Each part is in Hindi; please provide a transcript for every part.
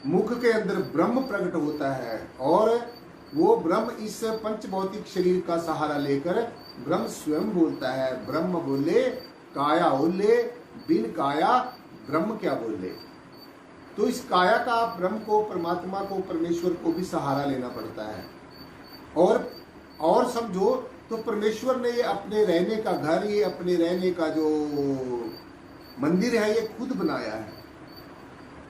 मुख के अंदर ब्रह्म प्रकट होता है और वो ब्रह्म इस पंच भौतिक शरीर का सहारा लेकर ब्रह्म स्वयं बोलता है। ब्रह्म बोले काया बोले, बिन काया ब्रह्म क्या बोले। तो इस काया का ब्रह्म को, परमात्मा को, परमेश्वर को भी सहारा लेना पड़ता है। और समझो तो परमेश्वर ने ये अपने रहने का घर, ये अपने रहने का जो मंदिर है, ये खुद बनाया है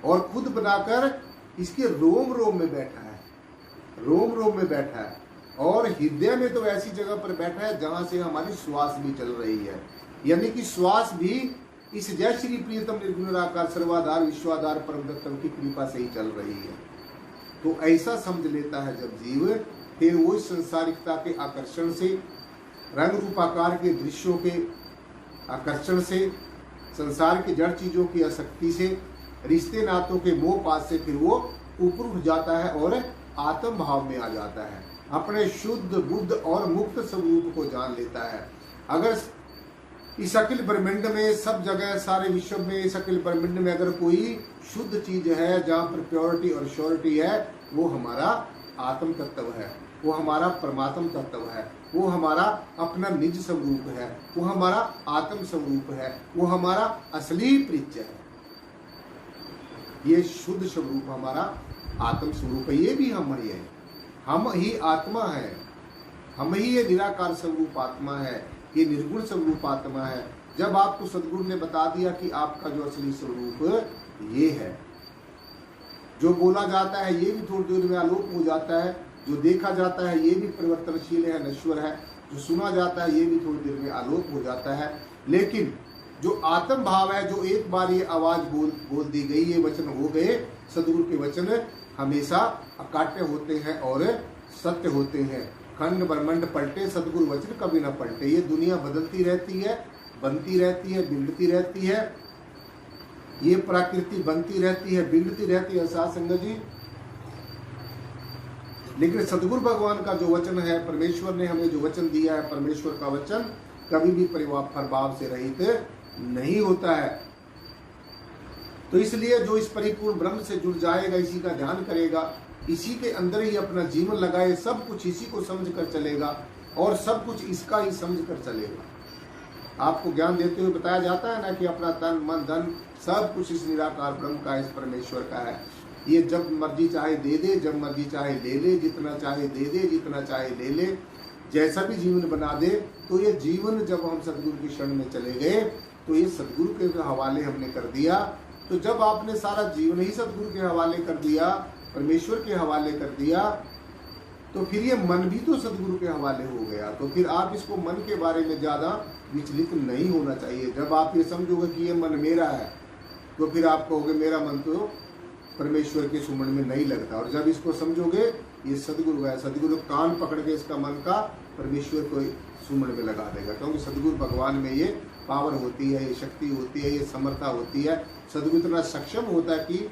और खुद बनाकर इसके रोम रोम में बैठा है, रोम रोम में बैठा है। और हृदय में तो ऐसी जगह पर बैठा है जहां से हमारी श्वास भी चल रही है, यानी कि श्वास भी इस जय श्री प्रियतम निर्गुण निराकार सर्वाधार विश्वाधार परम दत्तम की कृपा से ही चल रही है। तो ऐसा समझ लेता है जब जीव, फिर वो संसारिकता के आकर्षण से, रंग रूपाकार के दृश्यों के आकर्षण से, संसार की जड़ चीजों की आसक्ति से, रिश्ते नातों के मोह पास से फिर वो ऊपर उठ जाता है और आत्म भाव में आ जाता है, अपने शुद्ध बुद्ध और मुक्त स्वरूप को जान लेता है। अगर इस अखिल ब्रह्मांड में, सब जगह, सारे विश्व में, इस अखिल ब्रह्मांड में अगर कोई शुद्ध चीज है जहाँ पर प्योरिटी और श्योरिटी है, वो हमारा आत्म तत्व है, वो हमारा परमात्म तत्व है, वो हमारा अपना निज स्वरूप है, वो हमारा आत्म स्वरूप है, वो हमारा असली परिचय है। ये शुद्ध स्वरूप हमारा आत्म स्वरूप है, ये भी हम ही है, हम ही आत्मा है, हम ही ये निराकार स्वरूप आत्मा है, ये निर्गुण स्वरूप आत्मा है। जब आपको सदगुरु ने बता दिया कि आपका जो असली स्वरूप ये है, जो बोला जाता है ये भी थोड़ी देर में आलोप हो जाता है, जो देखा जाता है ये भी परिवर्तनशील है, नश्वर है, जो सुना जाता है ये भी थोड़ी देर में आलोप हो जाता है। लेकिन जो आत्म भाव है, जो एक बार ये आवाज बोल दी गई, ये वचन हो गए, सदगुरु के वचन हमेशा अकाट्य होते हैं और सत्य होते हैं। खंड ब्रह्मंड पलटे, सदगुरु वचन कभी ना पलटे। ये दुनिया बदलती रहती है, बनती रहती है, बिगड़ती रहती है, ये प्रकृति बनती रहती है, बिगड़ती रहती है, साथ संगत जी। लेकिन सदगुरु भगवान का जो वचन है, परमेश्वर ने हमें जो वचन दिया है, परमेश्वर का वचन कभी भी प्रभाव से रहित नहीं होता है। तो इसलिए जो इस परिपूर्ण ब्रह्म से जुड़ जाएगा, इसी का ध्यान करेगा, इसी के अंदर ही अपना जीवन लगाए, सब कुछ इसी को समझ कर चलेगा और सब कुछ इसका ही समझ कर चलेगा। आपको ज्ञान देते हुए बताया जाता है ना कि अपना तन मन धन सब कुछ इस निराकार ब्रह्म का, इस परमेश्वर का है। ये जब मर्जी चाहे दे दे, जब मर्जी चाहे ले ले, जितना चाहे दे दे, जितना चाहे ले ले, जैसा भी जीवन बना दे। तो ये जीवन जब हम सदगुरु की शरण में चले गए तो ये सदगुरु के हवाले हमने कर दिया। तो जब आपने सारा जीवन ही सदगुरु के हवाले कर दिया, परमेश्वर के हवाले कर दिया, तो फिर ये मन भी तो सदगुरु के हवाले हो गया। तो फिर आप इसको मन के बारे में ज्यादा विचलित नहीं होना चाहिए। जब आप ये समझोगे कि ये मन मेरा है, तो फिर आप कहोगे मेरा मन तो परमेश्वर के सुमन में नहीं लगता। और जब इसको समझोगे ये सदगुरु है, सदगुरु कान पकड़ के इसका मन का परमेश्वर को सुमन में लगा देगा, क्योंकि सदगुरु भगवान में ये पावर होती है, ये शक्ति होती है, ये समर्था होती है। सदगुरु इतना सक्षम होता है कि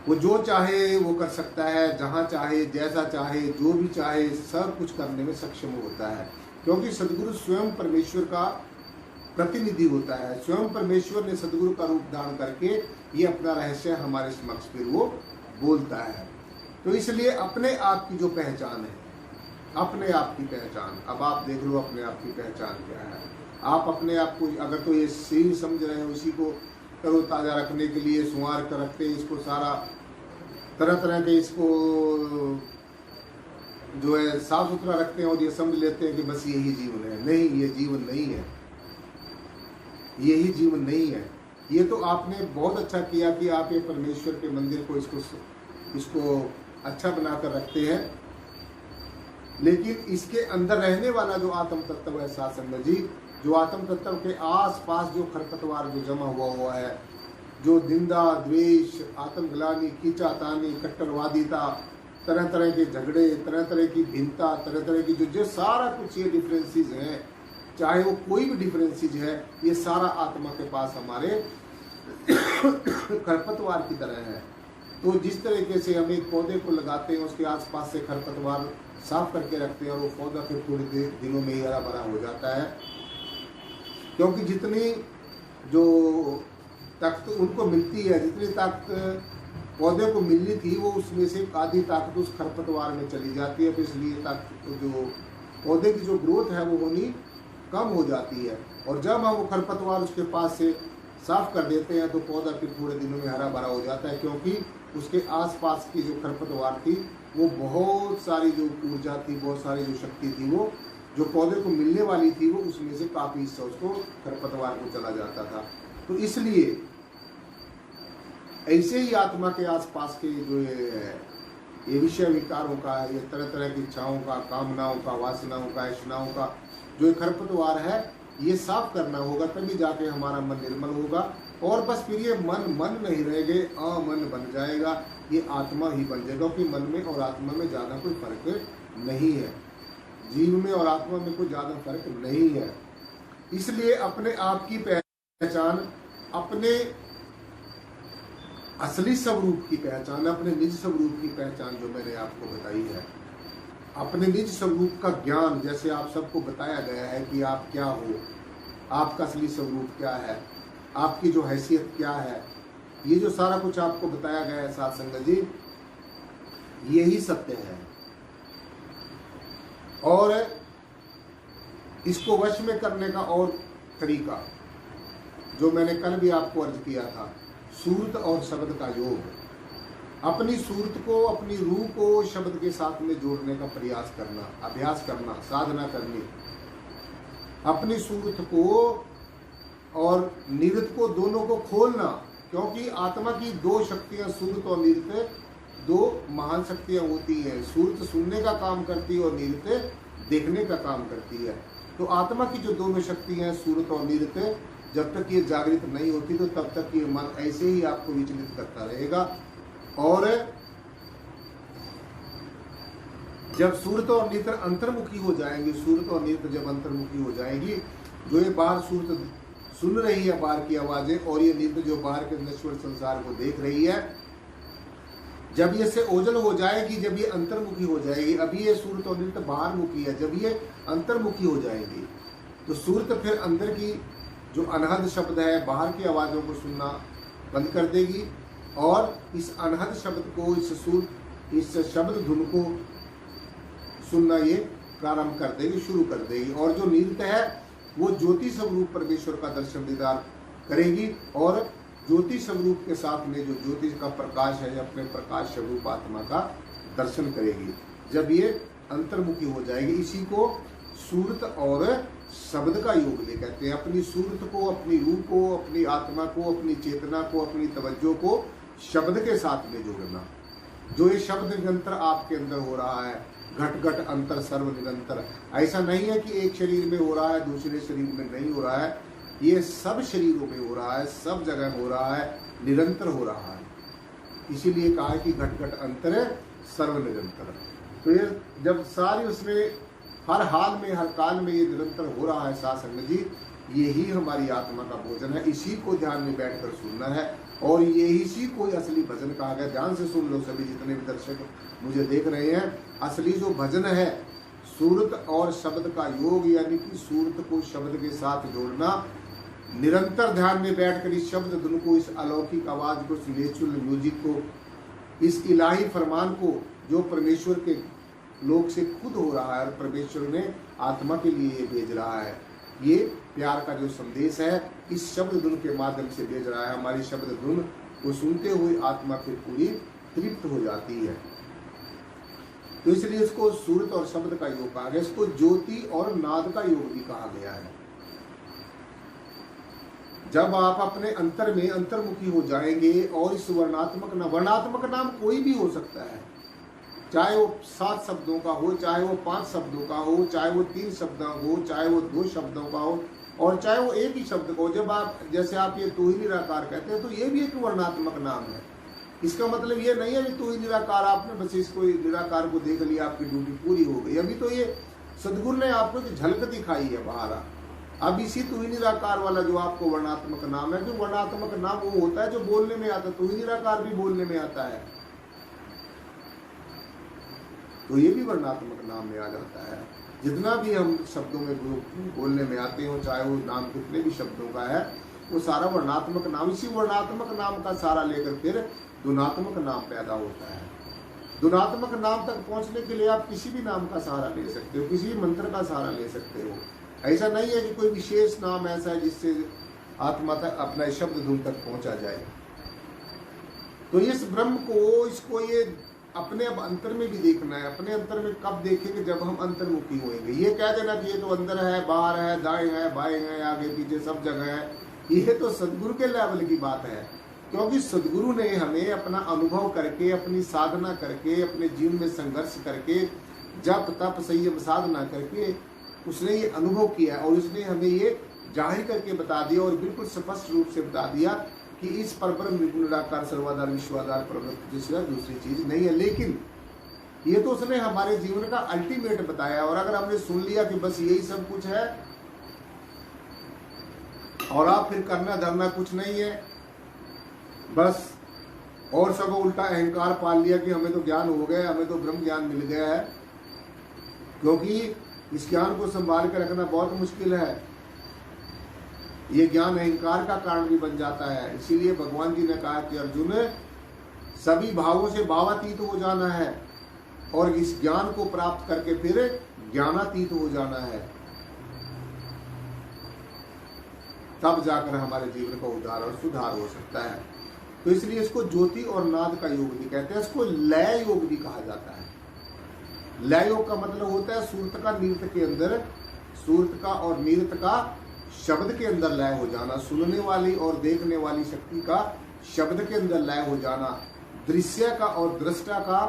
वो जो चाहे वो कर सकता है, जहाँ चाहे, जैसा चाहे, जो भी चाहे, सब कुछ करने में सक्षम होता है, क्योंकि सदगुरु स्वयं परमेश्वर का प्रतिनिधि होता है। स्वयं परमेश्वर ने सदगुरु का रूप धारण करके ये अपना रहस्य हमारे समक्ष फिर वो बोलता है। तो इसलिए अपने आप की जो पहचान है, अपने आप की पहचान, अब आप देख लो अपने आप की पहचान क्या है। आप अपने आप को अगर तो ये शरीर समझ रहे हो, इसी को तरोताजा रखने के लिए संवार कर रखते हैं, इसको सारा तरह तरह के इसको जो है साफ सुथरा रखते हैं और ये समझ लेते हैं कि बस यही जीवन है। नहीं, ये जीवन नहीं है, यही जीवन नहीं है। ये तो आपने बहुत अच्छा किया कि आप ये परमेश्वर के मंदिर को इसको अच्छा बनाकर रखते हैं, लेकिन इसके अंदर रहने वाला जो आत्म तत्व है साथ संगत जी, जो आत्म तत्व के आस पास जो खरपतवार जो जमा हुआ है, जो निंदा, द्वेष, आत्मग्लानि, कीचातानी, कट्टरवादिता, तरह तरह के झगड़े, तरह तरह की भिन्नता, तरह तरह की जो सारा कुछ ये डिफरेंसेस हैं, चाहे वो कोई भी डिफरेंसेस है, ये सारा आत्मा के पास हमारे खरपतवार की तरह है। तो जिस तरीके से हम एक पौधे को लगाते हैं, उसके आसपास से खरपतवार साफ करके रखते हैं और वो पौधा फिर थोड़ी दिनों में ही हरा भरा हो जाता है, क्योंकि जितनी जो ताकत उनको मिलती है, जितनी ताकत पौधे को मिलनी थी वो उसमें से आधी ताकत उस खरपतवार में चली जाती है, तो इसलिए जो पौधे की जो ग्रोथ है वो होनी कम हो जाती है। और जब हम वो खरपतवार उसके पास से साफ कर देते हैं तो पौधा फिर थोड़े दिनों में हरा भरा हो जाता है, क्योंकि उसके आसपास की जो खरपतवार थी वो बहुत सारी जो ऊर्जा थी, बहुत सारी जो शक्ति थी, वो जो पौधे को मिलने वाली थी वो उसमें से काफ़ी हिस्सा उसको खरपतवार को चला जाता था। तो इसलिए ऐसे ही आत्मा के आसपास के जो ये विषय विकारों का, ये तरह तरह की इच्छाओं का, कामनाओं का, वासनाओं का, ऐशनाओं का जो खरपतवार है ये साफ करना होगा, तभी जाके हमारा मन निर्मल होगा। और बस फिर ये मन नहीं रहेगा, अमन बन जाएगा, ये आत्मा ही बन जाएगा, क्योंकि मन में और आत्मा में ज़्यादा कोई फर्क नहीं है, जीव में और आत्मा में कोई ज़्यादा फर्क नहीं है। इसलिए अपने आप की पहचान, अपने असली स्वरूप की पहचान, अपने निज स्वरूप की पहचान जो मैंने आपको बताई है, अपने निज स्वरूप का ज्ञान, जैसे आप सबको बताया गया है कि आप क्या हो, आपका असली स्वरूप क्या है, आपकी जो हैसियत क्या है, ये जो सारा कुछ आपको बताया गया है साथ संगत जी, यही सत्य है। और इसको वश में करने का और तरीका जो मैंने कल भी आपको अर्ज किया था, सूरत और शब्द का योग। अपनी सूरत को, अपनी रूह को शब्द के साथ में जोड़ने का प्रयास करना, अभ्यास करना, साधना करनी। अपनी सूरत को और निरत को, दोनों को खोलना, क्योंकि आत्मा की दो शक्तियां, सूरत और निरत, दो महान शक्तियां होती हैं। सूरत सुनने का काम करती है और निरत देखने का काम करती है। तो आत्मा की जो दोनों शक्तियां हैं, सूरत और निरत, जब तक ये जागृत नहीं होती तो तब तक ये मन ऐसे ही आपको विचलित करता रहेगा। और जब सूरत और निरत अंतर्मुखी हो जाएंगे, सूरत और निरत जब अंतर्मुखी हो जाएंगी, जो ये बाहर सूरत सुन रही है बाहर की आवाजें, और ये निरत जो बाहर के नश्वर संसार को देख रही है, जब ये से ओझल हो जाएगी, जब ये अंतर्मुखी हो जाएगी, अभी ये सूरत और निरत बाहर मुखी है, जब ये अंतर्मुखी हो जाएगी तो सूरत फिर अंदर की जो अनहद शब्द है, बाहर की आवाज़ों को सुनना बंद कर देगी, और इस अनहद शब्द को, इस शब्द धुन को सुनना ये प्रारंभ कर देगी, शुरू कर देगी। और जो निरत है वो ज्योति स्वरूप परमेश्वर का दर्शन दीदार करेगी, और ज्योति स्वरूप के साथ में जो ज्योति का प्रकाश है, अपने प्रकाश स्वरूप आत्मा का दर्शन करेगी, जब ये अंतर्मुखी हो जाएगी। इसी को सूरत और शब्द का योग ले कहते हैं। अपनी सूरत को, अपनी रूह को, अपनी आत्मा को, अपनी चेतना को, अपनी तवज्जो को शब्द के साथ में जोड़ना। जो ये शब्द निरंतर आपके अंदर हो रहा है, घट घट अंतर सर्व निरंतर, ऐसा नहीं है कि एक शरीर में हो रहा है दूसरे शरीर में नहीं हो रहा है, ये सब शरीरों में हो रहा है, सब जगह हो रहा है, निरंतर हो रहा है। इसीलिए कहा है कि घट घट अंतर सर्व निरंतर। तो ये जब सारी उसमें हर हाल में, हर काल में ये निरंतर हो रहा है साथ संगत जी, यही हमारी आत्मा का भोजन है। इसी को ध्यान में बैठकर सुनना है, और यही इसी को असली भजन कहा गया। ध्यान से सुन लो सभी जितने भी दर्शक मुझे देख रहे हैं, असली जो भजन है सूरत और शब्द का योग, यानी कि सूरत को शब्द के साथ जोड़ना, निरंतर ध्यान में बैठकर इस शब्द धुन को, इस अलौकिक आवाज को, इस नेचुरल म्यूजिक को, इस इलाही फरमान को जो परमेश्वर के लोक से खुद हो रहा है और परमेश्वर ने आत्मा के लिए ये भेज रहा है, ये प्यार का जो संदेश है इस शब्द धुन के माध्यम से भेज रहा है। हमारी शब्द धुन को सुनते हुए आत्मा फिर पूरी तृप्त हो जाती है। तो इसलिए इसको सूरत और शब्द का योग कहा गया। इसको ज्योति और नाद का योग भी कहा गया है। जब आप अपने अंतर में अंतर्मुखी हो जाएंगे और इस वर्णात्मक नाम कोई भी हो सकता है, चाहे वो 7 शब्दों का हो, चाहे वो 5 शब्दों का हो, चाहे वो 3 शब्दों का हो, चाहे वो 2 शब्दों का हो, और चाहे वो एक ही शब्द का हो। जब आप, जैसे आप ये तू ही निराकार कहते हैं, तो ये भी एक वर्णात्मक नाम है। इसका मतलब ये नहीं है कि तू ही निराकार, आपने बस इसको निराकार को देख लिया, आपकी ड्यूटी पूरी हो गई। अभी तो ये सदगुरु ने आपको एक झलक दिखाई है बाहर। अब इसी तू ही निराकार वाला जो आपको वर्णात्मक नाम है, जो वर्णात्मक नाम वो होता है जो बोलने में आता है। तू ही निराकार भी बोलने में आता है, तो ये भी वर्णात्मक नाम में आ जाता है। जितना भी हम शब्दों में बोलने में आते हो, चाहे वो नाम कितने भी शब्दों का है, वो सारा वर्णात्मक नाम, इसी वर्णात्मक नाम का सहारा लेकर फिर गुणात्मक नाम पैदा होता है। गुणात्मक नाम तक पहुंचने के लिए आप किसी भी नाम का सहारा ले सकते हो, किसी भी मंत्र का सहारा ले सकते हो। ऐसा नहीं है कि कोई विशेष नाम ऐसा है जिससे आत्मा तक अपना शब्द धुन तक पहुंचा जाए। तो इस ब्रह्म को, इसको ये अपने अब अंतर में भी देखना है। अपने अंतर में कब देखेंगे? जब हम अंतर्मुखी होंगे। ये कह देना कि ये तो अंदर है, बाहर है, दाएं है, बाएं है, आगे पीछे सब जगह है, ये तो सदगुरु के लेवल की बात है। क्योंकि सदगुरु ने हमें अपना अनुभव करके, अपनी साधना करके, अपने जीवन में संघर्ष करके, जप तप संयम साधना करके उसने ये अनुभव किया और उसने हमें ये जाहिर करके बता दिया और बिल्कुल स्पष्ट रूप से बता दिया कि इस परब्रह्म निर्गुण निराकार सर्वाधार विश्वाधार परब्रह्म जिसका दूसरी चीज नहीं है। लेकिन ये तो उसने हमारे जीवन का अल्टीमेट बताया। और अगर हमने सुन लिया कि बस यही सब कुछ है और आप फिर करना धरना कुछ नहीं है, बस और सब उल्टा अहंकार पाल लिया कि हमें तो ज्ञान हो गया, हमें तो ब्रह्म ज्ञान मिल गया है। क्योंकि इस ज्ञान को संभाल कर रखना बहुत मुश्किल है। ये ज्ञान अहंकार का कारण भी बन जाता है। इसीलिए भगवान जी ने कहा कि अर्जुन, सभी भावों से भावातीत हो जाना है और इस ज्ञान को प्राप्त करके फिर ज्ञानातीत हो जाना है, तब जाकर हमारे जीवन का उद्धार और सुधार हो सकता है। तो इसलिए इसको ज्योति और नाद का योग भी कहते हैं। इसको लय योग भी कहा जाता है। लय योग का मतलब होता है सूरत का नृत्य के अंदर, सूरत का और नृत्य का शब्द के अंदर लय हो जाना, सुनने वाली और देखने वाली शक्ति का शब्द के अंदर लय हो जाना, दृश्य का और दृष्टा का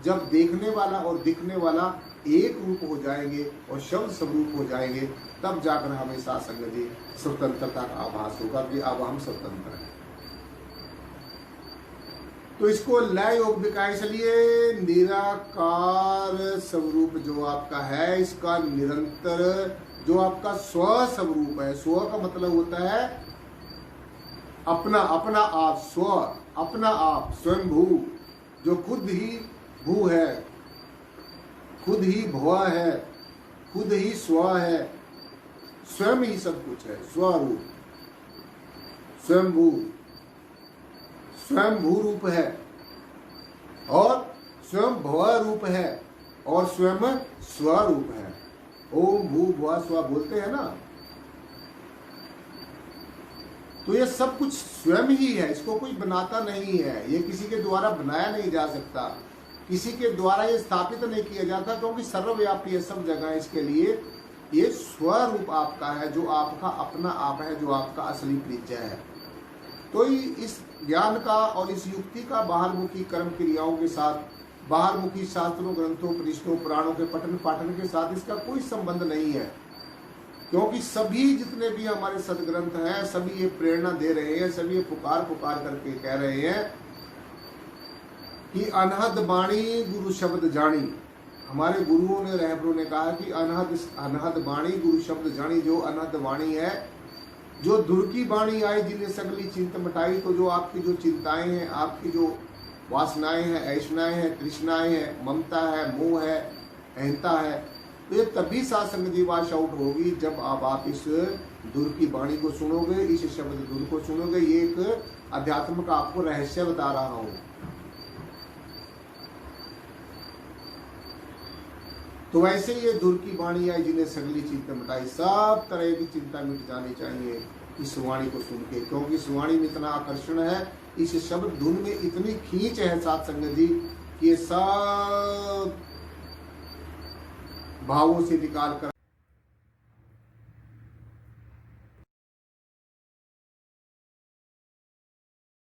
जब देखने वाला और दिखने वाला एक रूप हो जाएंगे और शब्द स्वरूप हो जाएंगे, तब जाकर हमें सासंग जी स्वतंत्रता का आभास होगा कि अब हम स्वतंत्र हैं। तो इसको लय योग भी कहा। इसलिए निराकार स्वरूप जो आपका है, इसका निरंतर जो आपका स्व स्वरूप है, स्व का मतलब होता है अपना, अपना आप, स्व अपना आप, स्वयं भू, जो खुद ही भू है, खुद ही भव है, खुद ही स्व है, स्वयं ही सब कुछ है, स्वरूप, स्वयं भू, स्वयं भू रूप है और स्वयं भव रूप है और स्वयं स्वरूप है। ओम भू भुआ स्व बोलते हैं ना, तो ये सब कुछ स्वयं ही है। इसको कोई बनाता नहीं है, ये किसी के द्वारा बनाया नहीं जा सकता, किसी के द्वारा ये स्थापित नहीं किया जाता, क्योंकि सर्वव्यापी है, सब जगह। इसके लिए ये स्वरूप आपका है, जो आपका अपना आप है, जो आपका असली परिचय है। तो इस ज्ञान का और इस युक्ति का बाहरमुखी कर्म क्रियाओं के साथ, बाहरमुखी शास्त्रों, ग्रंथों, परिष्ठों, पुराणों के पठन पाठन के साथ इसका कोई संबंध नहीं है। क्योंकि सभी जितने भी हमारे सदग्रंथ हैं, सभी ये प्रेरणा दे रहे हैं, सभी ये पुकार पुकार करके कह रहे हैं कि अनहद बाणी गुरु शब्द जानी। हमारे गुरुओं ने, रहबरों ने कहा कि अनहद बाणी गुरु शब्द जानी। जो अनहद वाणी है, जो धुर की बाणी आई जिन्हें सगली चिंता मिटाई। तो जो आपकी जो चिंताएं हैं, आपकी जो वासनाएं हैं, ऐषणाएं हैं, तृष्णाएं हैं, ममता है, मोह है, अहंता है, तो ये तभी सात्संग जी वाश आउट होगी जब आप इस धुर की बाणी को सुनोगे, इस शब्द धुर को सुनोगे। ये एक अध्यात्म का आपको रहस्य बता रहा हूं। तो वैसे ये धुर की वाणी आई जिन्हें सगली चिंता मिटाई। सब तरह की चिंता मिट जानी चाहिए इस वाणी को सुन के, क्योंकि इस वाणी में इतना आकर्षण है, इस शब्द धुन में इतनी खींच है सात्संग जी कि ये सब भावों से निकाल कर